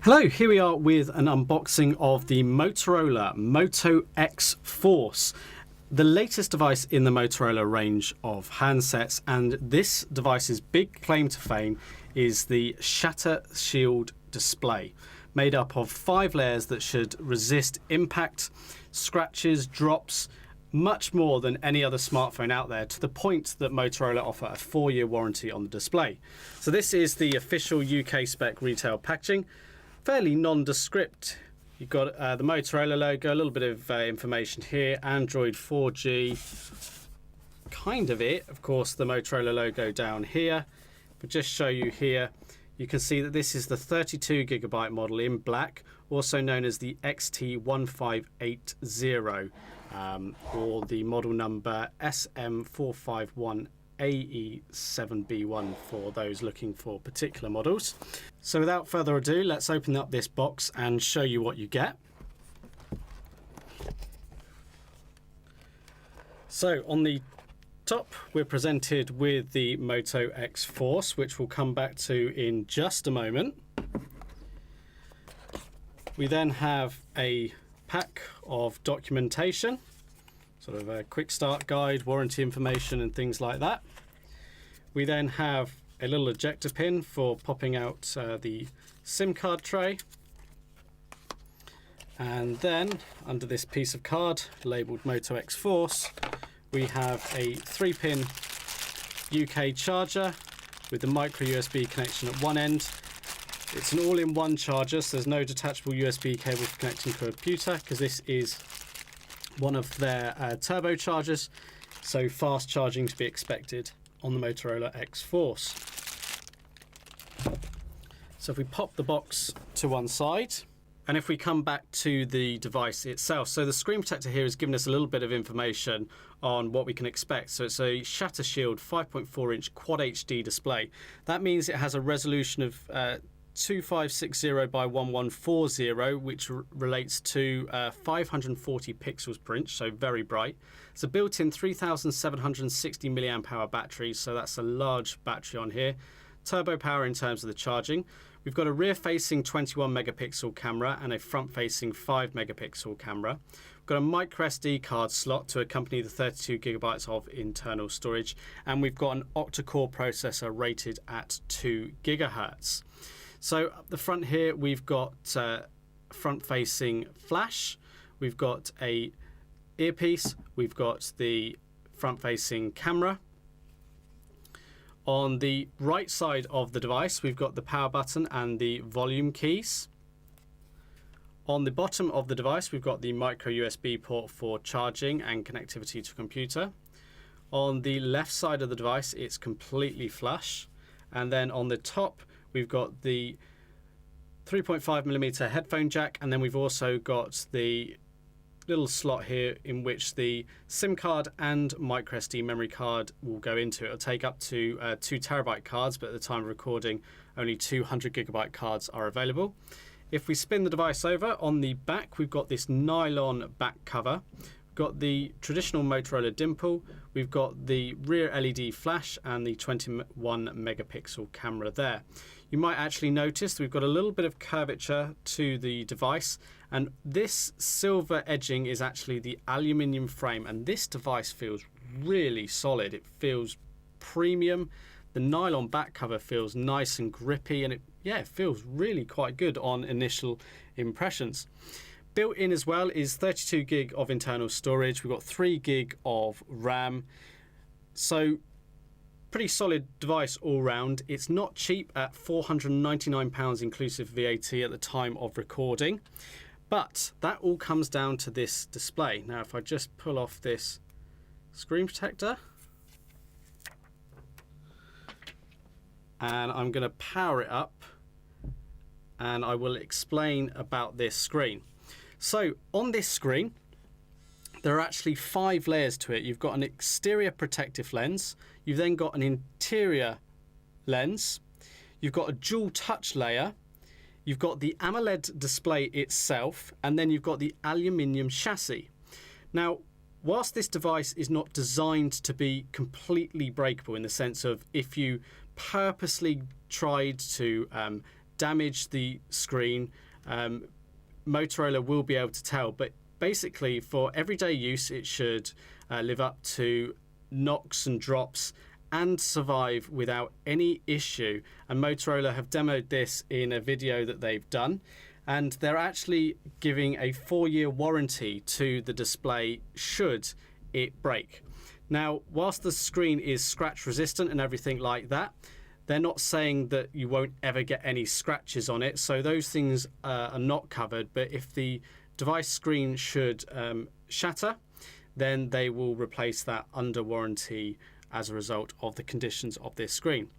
Hello, here we are with an unboxing of the Motorola Moto X Force, the latest device in the Motorola range of handsets, and this device's big claim to fame is the Shatter Shield display, made up of 5 layers that should resist impact, scratches, drops, much more than any other smartphone out there, to the point that Motorola offer a 4-year warranty on the display. So this is the official UK spec retail packaging. Fairly nondescript. You've got the Motorola logo, a little bit of information here, Android 4G, kind of it. Of course, the Motorola logo down here. But just show you here, you can see that this is the 32GB model in black, also known as the XT1580, or the model number SM451AE7B1 for those looking for particular models. So without further ado, let's open up this box and show you what you get. So on the top, we're presented with the Moto X Force, which we'll come back to in just a moment. We then have a pack of documentation, sort of a quick start guide, warranty information and things like that. We then have a little ejector pin for popping out the SIM card tray. And then under this piece of card labelled Moto X Force, we have a 3-pin UK charger with the micro USB connection at one end. It's an all-in-one charger, so there's no detachable USB cable for connecting to a computer, because this is one of their turbo chargers, so fast charging to be expected on the Motorola X Force. So if we pop the box to one side, and if we come back to the device itself, so the screen protector here has given us a little bit of information on what we can expect. So it's a Shatter Shield 5.4-inch Quad HD display. That means it has a resolution of 2560 by 1140, which relates to 540 pixels per inch, so very bright. It's a built-in 3760 mAh battery, so that's a large battery on here. Turbo power in terms of the charging. We've got a rear-facing 21 megapixel camera and a front-facing 5 megapixel camera. We've got a micro SD card slot to accompany the 32GB of internal storage, and we've got an octa-core processor rated at 2 GHz. So up the front here, we've got front-facing flash, we've got a earpiece, we've got the front-facing camera. On the right side of the device, we've got the power button and the volume keys. On the bottom of the device, we've got the micro USB port for charging and connectivity to a computer. On the left side of the device, it's completely flush. And then on the top, we've got the 3.5mm headphone jack, and then we've also got the little slot here in which the SIM card and micro SD memory card will go into. It'll take up to 2TB cards, but at the time of recording, only 200GB cards are available. If we spin the device over, on the back, we've got this nylon back cover. We've got the traditional Motorola dimple, we've got the rear LED flash and the 21 megapixel camera there. You might actually notice we've got a little bit of curvature to the device, and this silver edging is actually the aluminium frame, and this device feels really solid. It feels premium. The nylon back cover feels nice and grippy, and it feels really quite good on initial impressions. Built in as well is 32GB of internal storage. We've got 3GB of RAM. So pretty solid device all round. It's not cheap at £499 inclusive VAT at the time of recording. But that all comes down to this display. Now if I just pull off this screen protector, and I'm going to power it up, and I will explain about this screen. So on this screen, there are actually 5 layers to it. You've got an exterior protective lens, you've then got an interior lens, you've got a dual touch layer, you've got the AMOLED display itself, and then you've got the aluminium chassis. Now, whilst this device is not designed to be completely breakable, in the sense of if you purposely tried to damage the screen, Motorola will be able to tell. But basically, for everyday use, it should live up to knocks and drops and survive without any issue. And Motorola have demoed this in a video that they've done, and they're actually giving a 4-year warranty to the display should it break. Now, whilst the screen is scratch resistant and everything like that, they're not saying that you won't ever get any scratches on it, so those things are not covered. But if the device screen should shatter, then they will replace that under warranty as a result of the conditions of this screen.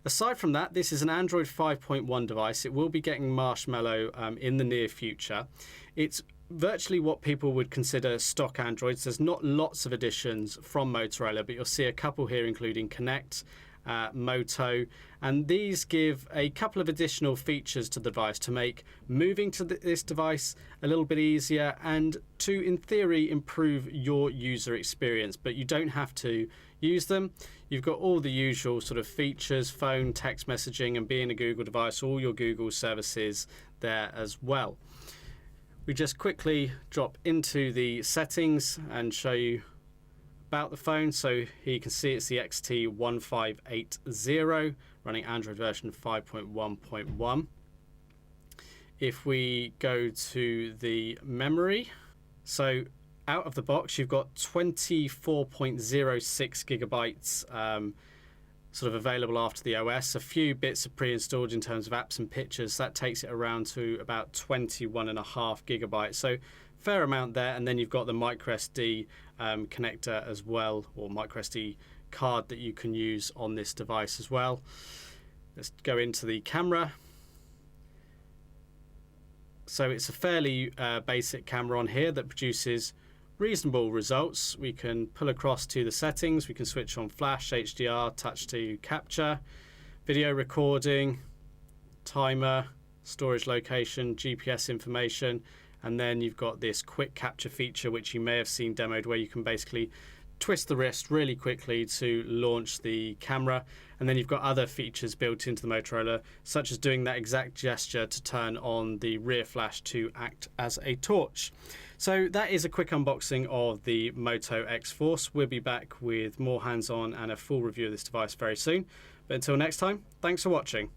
Aside from that, this is an Android 5.1 device. It will be getting Marshmallow in the near future. It's virtually what people would consider stock Androids. There's not lots of additions from Motorola, but you'll see a couple here, including Connect, Moto, and these give a couple of additional features to the device to make moving to this device a little bit easier and to, in theory, improve your user experience. But you don't have to use them. You've got all the usual sort of features, phone, text messaging, and being a Google device, all your Google services there as well. We just quickly drop into the settings and show you about the phone. So here you can see it's the XT1580 running Android version 5.1.1. If we go to the memory, so out of the box you've got 24.06 gigabytes sort of available after the OS. A few bits are pre-installed in terms of apps and pictures. That takes it around to about 21.5 gigabytes. So fair amount there. And then you've got the microSD connector as well, or microSD card that you can use on this device as well. Let's go into the camera. So it's a fairly basic camera on here that produces reasonable results. We can pull across to the settings. We can switch on flash, HDR, touch to capture, video recording, timer, storage location, GPS information, and then you've got this quick capture feature which you may have seen demoed, where you can basically twist the wrist really quickly to launch the camera. And then you've got other features built into the Motorola, such as doing that exact gesture to turn on the rear flash to act as a torch. So that is a quick unboxing of the Moto X Force. We'll be back with more hands-on and a full review of this device very soon. But until next time, thanks for watching.